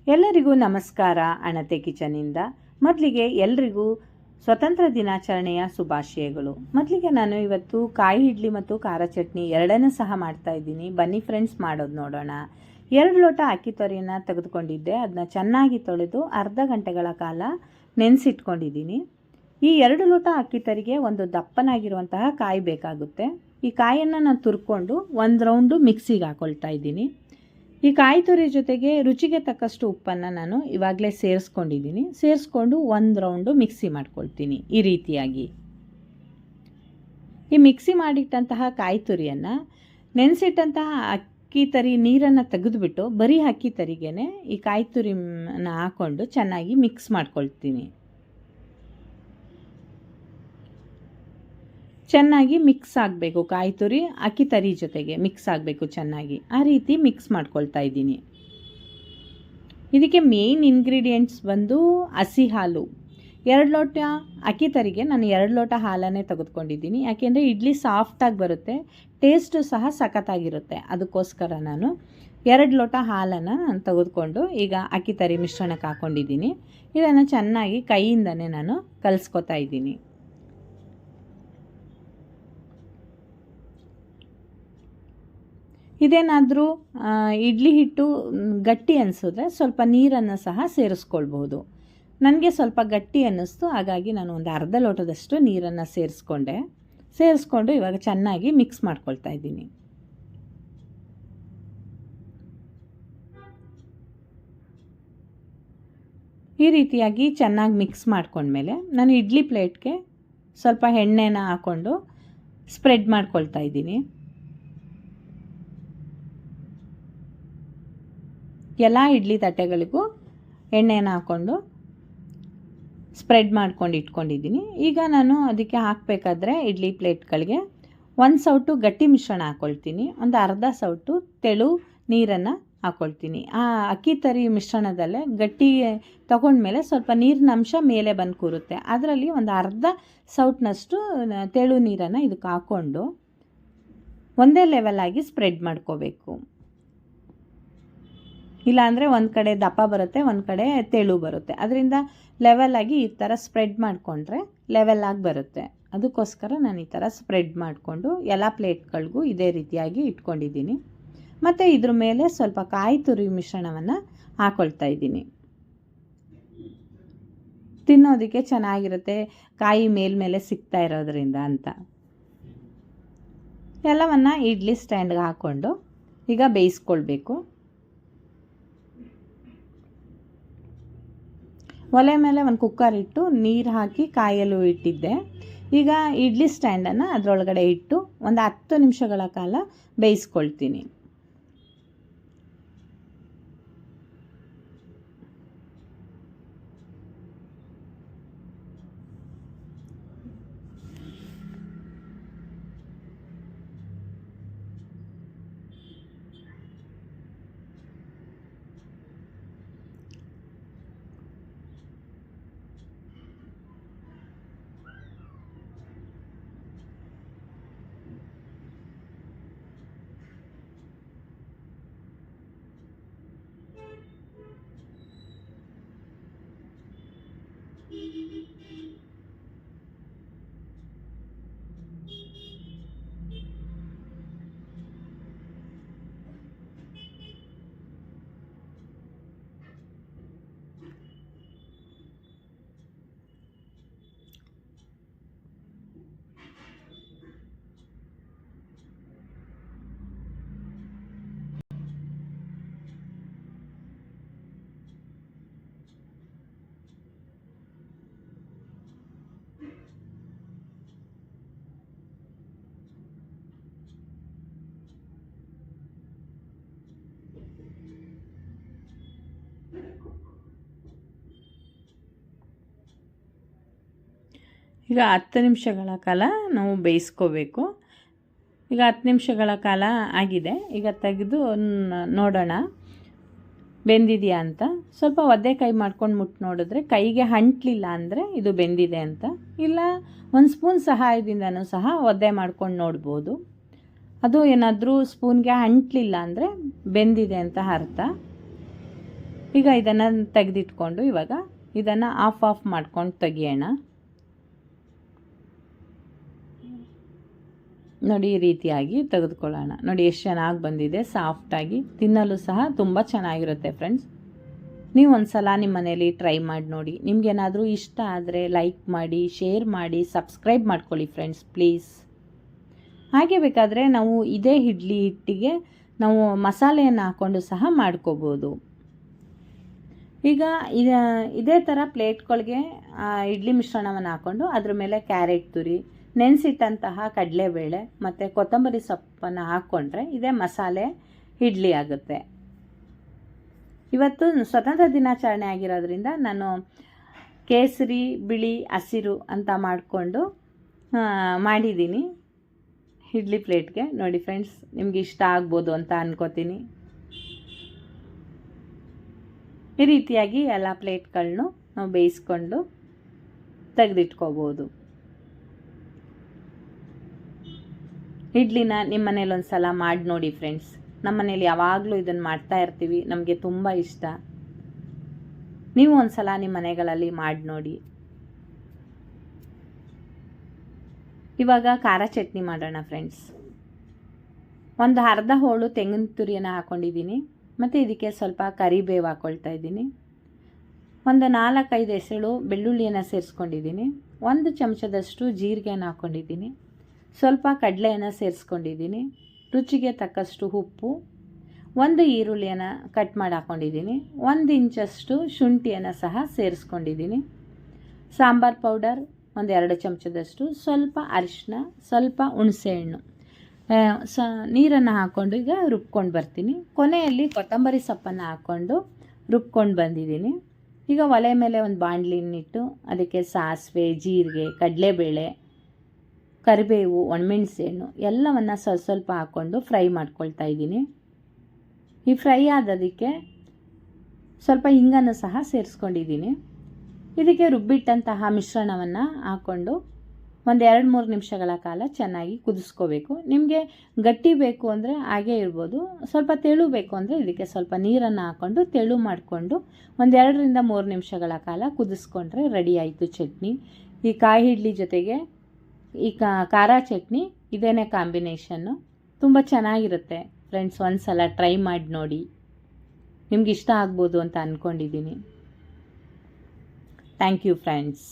ಎಲ್ಲರಿಗೂ ನಮಸ್ಕಾರ. ಅಣತೆ ಕಿಚನಿಂದ ಮೊದಲಿಗೆ ಎಲ್ರಿಗೂ ಸ್ವತಂತ್ರ ದಿನಾಚರಣೆಯ ಶುಭಾಶಯಗಳು. ಮೊದಲಿಗೆ ನಾನು ಇವತ್ತು ಕಾಯಿ ಇಡ್ಲಿ ಮತ್ತು ಖಾರ ಚಟ್ನಿ ಎರಡನ್ನೂ ಸಹ ಮಾಡ್ತಾ ಇದ್ದೀನಿ. ಬನ್ನಿ ಫ್ರೆಂಡ್ಸ್, ಮಾಡೋದು ನೋಡೋಣ. 2 ಲೋಟ ಅಕ್ಕಿ ತೊರೆಯನ್ನು ತೆಗೆದುಕೊಂಡಿದ್ದೆ. ಅದನ್ನ ಚೆನ್ನಾಗಿ ತೊಳೆದು ಅರ್ಧ ಗಂಟೆಗಳ ಕಾಲ ನೆನೆಸಿಟ್ಕೊಂಡಿದ್ದೀನಿ. ಈ 2 ಲೋಟ ಅಕ್ಕಿ ತರಿಗೆ ಒಂದು ದಪ್ಪನಾಗಿರುವಂತಹ ಕಾಯಿ ಬೇಕಾಗುತ್ತೆ. ಈ ಕಾಯಿಯನ್ನು ನಾನು ತುರ್ಕೊಂಡು ಒಂದು ರೌಂಡು ಮಿಕ್ಸಿಗೆ ಹಾಕೊಳ್ತಾ ಇದ್ದೀನಿ. ಈ ಕಾಯಿ ತುರಿ ಜೊತೆಗೆ ರುಚಿಗೆ ತಕ್ಕಷ್ಟು ಉಪ್ಪನ್ನು ನಾನು ಇವಾಗಲೇ ಸೇರಿಸ್ಕೊಂಡಿದ್ದೀನಿ. ಸೇರಿಸ್ಕೊಂಡು ಒಂದು ರೌಂಡು ಮಿಕ್ಸಿ ಮಾಡ್ಕೊಳ್ತೀನಿ ಈ ರೀತಿಯಾಗಿ. ಈ ಮಿಕ್ಸಿ ಮಾಡಿಟ್ಟಂತಹ ಕಾಯಿ ತುರಿಯನ್ನು ನೆನೆಸಿಟ್ಟಂತಹ ಅಕ್ಕಿ ತರಿ ನೀರನ್ನು ತೆಗೆದುಬಿಟ್ಟು ಬರೀ ಅಕ್ಕಿ ತರಿಗೇ ಈ ಕಾಯಿ ತುರಿನ ಹಾಕ್ಕೊಂಡು ಚೆನ್ನಾಗಿ ಮಿಕ್ಸ್ ಮಾಡ್ಕೊಳ್ತೀನಿ. ಚೆನ್ನಾಗಿ ಮಿಕ್ಸ್ ಆಗಬೇಕು. ಕಾಯಿ ತುರಿ ಅಕ್ಕಿ ತರಿ ಜೊತೆಗೆ ಮಿಕ್ಸ್ ಆಗಬೇಕು ಚೆನ್ನಾಗಿ. ಆ ರೀತಿ ಮಿಕ್ಸ್ ಮಾಡ್ಕೊಳ್ತಾ ಇದ್ದೀನಿ. ಇದಕ್ಕೆ ಮೇನ್ ಇಂಗ್ರೀಡಿಯೆಂಟ್ಸ್ ಬಂದು ಹಸಿ ಹಾಲು. 2 ಲೋಟ ಅಕ್ಕಿ ತರಿಗೆ ನಾನು 2 ಲೋಟ ಹಾಲನ್ನೇ ತೆಗೆದುಕೊಂಡಿದ್ದೀನಿ. ಯಾಕೆಂದರೆ ಇಡ್ಲಿ ಸಾಫ್ಟಾಗಿ ಬರುತ್ತೆ, ಟೇಸ್ಟು ಸಹ ಸಖತ್ತಾಗಿರುತ್ತೆ. ಅದಕ್ಕೋಸ್ಕರ ನಾನು 2 ಲೋಟ ಹಾಲನ್ನು ನಾನು ತೆಗೆದುಕೊಂಡು ಈಗ ಅಕ್ಕಿ ತರಿ ಮಿಶ್ರಣಕ್ಕೆ ಹಾಕ್ಕೊಂಡಿದ್ದೀನಿ. ಇದನ್ನು ಚೆನ್ನಾಗಿ ಕೈಯಿಂದನೇ ನಾನು ಕಲಿಸ್ಕೊತಾ ಇದ್ದೀನಿ. ಇದೇನಾದರೂ ಇಡ್ಲಿ ಹಿಟ್ಟು ಗಟ್ಟಿ ಅನಿಸಿದ್ರೆ ಸ್ವಲ್ಪ ನೀರನ್ನು ಸಹ ಸೇರಿಸ್ಕೊಳ್ಬೋದು. ನನಗೆ ಸ್ವಲ್ಪ ಗಟ್ಟಿ ಅನ್ನಿಸ್ತು, ಹಾಗಾಗಿ ನಾನು ಒಂದು ಅರ್ಧ ಲೋಟದಷ್ಟು ನೀರನ್ನು ಸೇರಿಸ್ಕೊಂಡು ಇವಾಗ ಚೆನ್ನಾಗಿ ಮಿಕ್ಸ್ ಮಾಡ್ಕೊಳ್ತಾ ಇದ್ದೀನಿ. ಈ ರೀತಿಯಾಗಿ ಚೆನ್ನಾಗಿ ಮಿಕ್ಸ್ ಮಾಡ್ಕೊಂಡ್ಮೇಲೆ ನಾನು ಇಡ್ಲಿ ಪ್ಲೇಟ್ಗೆ ಸ್ವಲ್ಪ ಎಣ್ಣೆನ ಹಾಕ್ಕೊಂಡು ಸ್ಪ್ರೆಡ್ ಮಾಡ್ಕೊಳ್ತಾ ಇದ್ದೀನಿ. ಎಲ್ಲ ಇಡ್ಲಿ ತಟ್ಟೆಗಳಿಗೂ ಎಣ್ಣೆನ ಹಾಕ್ಕೊಂಡು ಸ್ಪ್ರೆಡ್ ಮಾಡ್ಕೊಂಡು ಇಟ್ಕೊಂಡಿದ್ದೀನಿ. ಈಗ ನಾನು ಅದಕ್ಕೆ ಹಾಕಬೇಕಾದ್ರೆ ಇಡ್ಲಿ ಪ್ಲೇಟ್ಗಳಿಗೆ 1 ಸೌಟು ಗಟ್ಟಿ ಮಿಶ್ರಣ ಹಾಕ್ಕೊಳ್ತೀನಿ, ಒಂದು ಅರ್ಧ ಸೌಟು ತೆಳು ನೀರನ್ನು ಹಾಕ್ಕೊಳ್ತೀನಿ. ಆ ಅಕ್ಕಿ ತರಿ ಮಿಶ್ರಣದಲ್ಲೇ ಗಟ್ಟಿ ತಗೊಂಡ್ಮೇಲೆ ಸ್ವಲ್ಪ ನೀರಿನ ಅಂಶ ಮೇಲೆ ಬಂದು ಕೂರುತ್ತೆ. ಅದರಲ್ಲಿ ಒಂದು ಅರ್ಧ ಸೌಟ್ನಷ್ಟು ತೆಳು ನೀರನ್ನು ಇದಕ್ಕೆ ಹಾಕ್ಕೊಂಡು ಒಂದೇ ಲೆವೆಲಾಗಿ ಸ್ಪ್ರೆಡ್ ಮಾಡ್ಕೋಬೇಕು. ಇಲ್ಲಾಂದರೆ ಒಂದು ಕಡೆ ದಪ್ಪ ಬರುತ್ತೆ, ಒಂದು ಕಡೆ ತೆಳು ಬರುತ್ತೆ. ಅದರಿಂದ ಲೆವೆಲಾಗಿ ಈ ಥರ ಸ್ಪ್ರೆಡ್ ಮಾಡಿಕೊಂಡ್ರೆ ಲೆವೆಲಾಗಿ ಬರುತ್ತೆ. ಅದಕ್ಕೋಸ್ಕರ ನಾನು ಈ ಥರ ಸ್ಪ್ರೆಡ್ ಮಾಡಿಕೊಂಡು ಎಲ್ಲ ಪ್ಲೇಟ್ಗಳಿಗೂ ಇದೇ ರೀತಿಯಾಗಿ ಇಟ್ಕೊಂಡಿದ್ದೀನಿ. ಮತ್ತು ಇದ್ರ ಮೇಲೆ ಸ್ವಲ್ಪ ಕಾಯಿ ತುರಿ ಮಿಶ್ರಣವನ್ನು ಹಾಕ್ಕೊಳ್ತಾ ಇದ್ದೀನಿ. ತಿನ್ನೋದಕ್ಕೆ ಚೆನ್ನಾಗಿರುತ್ತೆ, ಕಾಯಿ ಮೇಲ್ಮೇಲೆ ಸಿಗ್ತಾ ಇರೋದ್ರಿಂದ ಅಂತ. ಎಲ್ಲವನ್ನು ಇಡ್ಲಿ ಸ್ಟ್ಯಾಂಡ್ಗೆ ಹಾಕ್ಕೊಂಡು ಈಗ ಬೇಯಿಸ್ಕೊಳ್ಬೇಕು. ಒಲೆ ಮೇಲೆ ಒಂದು ಕುಕ್ಕರ್ ಇಟ್ಟು ನೀರು ಹಾಕಿ ಕಾಯಲು ಇಟ್ಟಿದ್ದೆ. ಈಗ ಇಡ್ಲಿ ಸ್ಟ್ಯಾಂಡನ್ನು ಅದರೊಳಗಡೆ ಇಟ್ಟು ಒಂದು 10 ನಿಮಿಷಗಳ ಕಾಲ ಬೇಯಿಸ್ಕೊಳ್ತೀನಿ. ಈಗ 10 ನಿಮಿಷಗಳ ಕಾಲ ನಾವು ಬೇಯಿಸ್ಕೋಬೇಕು. ಈಗ 10 ನಿಮಿಷಗಳ ಕಾಲ ಆಗಿದೆ. ಈಗ ತೆಗೆದು ನೋಡೋಣ ಬೆಂದಿದೆಯಾ ಅಂತ. ಸ್ವಲ್ಪ ಒದ್ದೆ ಕೈ ಮಾಡ್ಕೊಂಡು ಮುಟ್ಟು ನೋಡಿದ್ರೆ ಕೈಗೆ ಅಂಟಲಿಲ್ಲ ಅಂದರೆ ಇದು ಬೆಂದಿದೆ ಅಂತ. ಇಲ್ಲ 1 ಸ್ಪೂನ್ ಸಹಾಯದಿಂದನೂ ಸಹ ಒದ್ದೆ ಮಾಡ್ಕೊಂಡು ನೋಡ್ಬೋದು. ಅದು ಏನಾದರೂ ಸ್ಪೂನ್ಗೆ ಅಂಟಲಿಲ್ಲ ಅಂದರೆ ಬೆಂದಿದೆ ಅಂತ ಅರ್ಥ. ಈಗ ಇದನ್ನು ತೆಗೆದಿಟ್ಕೊಂಡು ಇವಾಗ ಇದನ್ನು ಆಫ್ ಮಾಡ್ಕೊಂಡು ತೆಗಿಯೋಣ. ನೋಡಿ ಈ ರೀತಿಯಾಗಿ ತೆಗೆದುಕೊಳ್ಳೋಣ. ನೋಡಿ ಎಷ್ಟು ಚೆನ್ನಾಗಿ ಬಂದಿದೆ, ಸಾಫ್ಟಾಗಿ, ತಿನ್ನಲು ಸಹ ತುಂಬ ಚೆನ್ನಾಗಿರುತ್ತೆ ಫ್ರೆಂಡ್ಸ್. ನೀವು ಒಂದು ಸಲ ನಿಮ್ಮ ಮನೇಲಿ ಟ್ರೈ ಮಾಡಿ ನೋಡಿ. ನಿಮಗೇನಾದರೂ ಇಷ್ಟ ಆದರೆ ಲೈಕ್ ಮಾಡಿ, ಶೇರ್ ಮಾಡಿ, ಸಬ್ಸ್ಕ್ರೈಬ್ ಮಾಡ್ಕೊಳ್ಳಿ ಫ್ರೆಂಡ್ಸ್ ಪ್ಲೀಸ್. ಹಾಗೆ ಬೇಕಾದರೆ ನಾವು ಇದೇ ಇಡ್ಲಿ ಹಿಟ್ಟಿಗೆ ನಾವು ಮಸಾಲೆಯನ್ನು ಹಾಕ್ಕೊಂಡು ಸಹ ಮಾಡ್ಕೋಬೋದು. ಈಗ ಇದೇ ಥರ ಪ್ಲೇಟ್ಗಳಿಗೆ ಇಡ್ಲಿ ಮಿಶ್ರಣವನ್ನು ಹಾಕ್ಕೊಂಡು ಅದ್ರ ಮೇಲೆ ಕ್ಯಾರೆಟ್ ತುರಿ, ನೆನೆಸಿಟ್ಟಂತಹ ಕಡಲೆಬೇಳೆ ಮತ್ತು ಕೊತ್ತಂಬರಿ ಸೊಪ್ಪನ್ನು ಹಾಕ್ಕೊಂಡ್ರೆ ಇದೇ ಮಸಾಲೆ ಇಡ್ಲಿ ಆಗುತ್ತೆ. ಇವತ್ತು ಸ್ವತಂತ್ರ ದಿನಾಚರಣೆ ಆಗಿರೋದ್ರಿಂದ ನಾನು ಕೇಸರಿ, ಬಿಳಿ, ಹಸಿರು ಅಂತ ಮಾಡಿಕೊಂಡು ಮಾಡಿದ್ದೀನಿ ಇಡ್ಲಿ ಪ್ಲೇಟ್ಗೆ. ನೋಡಿ ಫ್ರೆಂಡ್ಸ್, ನಿಮಗೆ ಇಷ್ಟ ಆಗ್ಬೋದು ಅಂತ ಅನ್ಕೋತೀನಿ. ಈ ರೀತಿಯಾಗಿ ಎಲ್ಲ ಪ್ಲೇಟ್ಗಳನ್ನೂ ನಾವು ಬೇಯಿಸ್ಕೊಂಡು ತೆಗೆದಿಟ್ಕೋಬೋದು. ಇಡ್ಲಿನ ನಿಮ್ಮ ಮನೇಲಿ ಒಂದು ಸಲ ಮಾಡಿ ನೋಡಿ ಫ್ರೆಂಡ್ಸ್. ನಮ್ಮ ಮನೇಲಿ ಯಾವಾಗಲೂ ಇದನ್ನು ಮಾಡ್ತಾ ಇರ್ತೀವಿ, ನಮಗೆ ತುಂಬ ಇಷ್ಟ. ನೀವು ಒಂದು ಸಲ ನಿಮ್ಮ ಮನೆಗಳಲ್ಲಿ ಮಾಡಿ ನೋಡಿ. ಇವಾಗ ಖಾರ ಚಟ್ನಿ ಮಾಡೋಣ ಫ್ರೆಂಡ್ಸ್. ಒಂದು ಅರ್ಧ ಹೋಳು ತೆಂಗಿನ ತುರಿಯನ್ನು ಹಾಕ್ಕೊಂಡಿದ್ದೀನಿ ಮತ್ತು ಇದಕ್ಕೆ ಸ್ವಲ್ಪ ಕರಿಬೇವು ಹಾಕ್ಕೊಳ್ತಾ ಇದ್ದೀನಿ. ಒಂದು 4-5 ಎಸಳು ಬೆಳ್ಳುಳ್ಳಿಯನ್ನು ಸೇರಿಸ್ಕೊಂಡಿದ್ದೀನಿ. 1 ಚಮಚದಷ್ಟು ಜೀರಿಗೆಯನ್ನು ಹಾಕ್ಕೊಂಡಿದ್ದೀನಿ. ಸ್ವಲ್ಪ ಕಡಲೆಯನ್ನು ಸೇರಿಸ್ಕೊಂಡಿದ್ದೀನಿ. ರುಚಿಗೆ ತಕ್ಕಷ್ಟು ಉಪ್ಪು, 1 ಈರುಳ್ಳಿಯನ್ನು ಕಟ್ ಮಾಡಿ ಹಾಕ್ಕೊಂಡಿದ್ದೀನಿ. 1 ಇಂಚಷ್ಟು ಶುಂಠಿಯನ್ನು ಸಹ ಸೇರಿಸ್ಕೊಂಡಿದ್ದೀನಿ. ಸಾಂಬಾರ್ ಪೌಡರ್ 1-2 ಚಮಚದಷ್ಟು, ಸ್ವಲ್ಪ ಅರಿಶಿನ, ಸ್ವಲ್ಪ ಹುಣಸೆಹಣ್ಣು, ನೀರನ್ನು ಹಾಕ್ಕೊಂಡು ಈಗ ರುಬ್ಕೊಂಡು ಬರ್ತೀನಿ. ಕೊನೆಯಲ್ಲಿ ಕೊತ್ತಂಬರಿ ಸೊಪ್ಪನ್ನು ಹಾಕ್ಕೊಂಡು ರುಬ್ಕೊಂಡು ಬಂದಿದ್ದೀನಿ. ಈಗ ಒಲೆ ಮೇಲೆ ಒಂದು ಬಾಣಲಿನಿಟ್ಟು ಅದಕ್ಕೆ ಸಾಸಿವೆ, ಜೀರಿಗೆ, ಕಡಲೆಬೇಳೆ, ಕರಿಬೇವು, ಒಣಮೆಣಸೆಹಣ್ಣು ಎಲ್ಲವನ್ನು ಸ್ವಲ್ಪ ಹಾಕ್ಕೊಂಡು ಫ್ರೈ ಮಾಡ್ಕೊಳ್ತಾ ಇದ್ದೀನಿ. ಈ ಫ್ರೈ ಆದದಕ್ಕೆ ಸ್ವಲ್ಪ ಹಿಂಗನ್ನು ಸಹ ಸೇರಿಸ್ಕೊಂಡಿದ್ದೀನಿ. ಇದಕ್ಕೆ ರುಬ್ಬಿಟ್ಟಂತಹ ಮಿಶ್ರಣವನ್ನು ಹಾಕ್ಕೊಂಡು ಒಂದು 2-3 ನಿಮಿಷಗಳ ಕಾಲ ಚೆನ್ನಾಗಿ ಕುದಿಸ್ಕೋಬೇಕು. ನಿಮಗೆ ಗಟ್ಟಿ ಬೇಕು ಅಂದರೆ ಹಾಗೇ ಇರ್ಬೋದು, ಸ್ವಲ್ಪ ತೆಳು ಬೇಕು ಅಂದರೆ ಇದಕ್ಕೆ ಸ್ವಲ್ಪ ನೀರನ್ನು ಹಾಕ್ಕೊಂಡು ತೆಳು ಮಾಡಿಕೊಂಡು ಒಂದು 2-3 ನಿಮಿಷಗಳ ಕಾಲ ಕುದಿಸ್ಕೊಂಡ್ರೆ ರೆಡಿ ಆಯಿತು ಚಟ್ನಿ. ಈ ಕಾಯಿ ಇಡ್ಲಿ ಜೊತೆಗೆ ಈ ಖಾರ ಚಟ್ನಿ ಇದೇನೇ ಕಾಂಬಿನೇಷನ್ನು, ತುಂಬ ಚೆನ್ನಾಗಿರುತ್ತೆ ಫ್ರೆಂಡ್ಸ್. ಒಂದು ಸಲ ಟ್ರೈ ಮಾಡಿ ನೋಡಿ, ನಿಮ್ಗೆ ಇಷ್ಟ ಆಗ್ಬೋದು ಅಂತ ಅಂದ್ಕೊಂಡಿದ್ದೀನಿ. Thank you friends.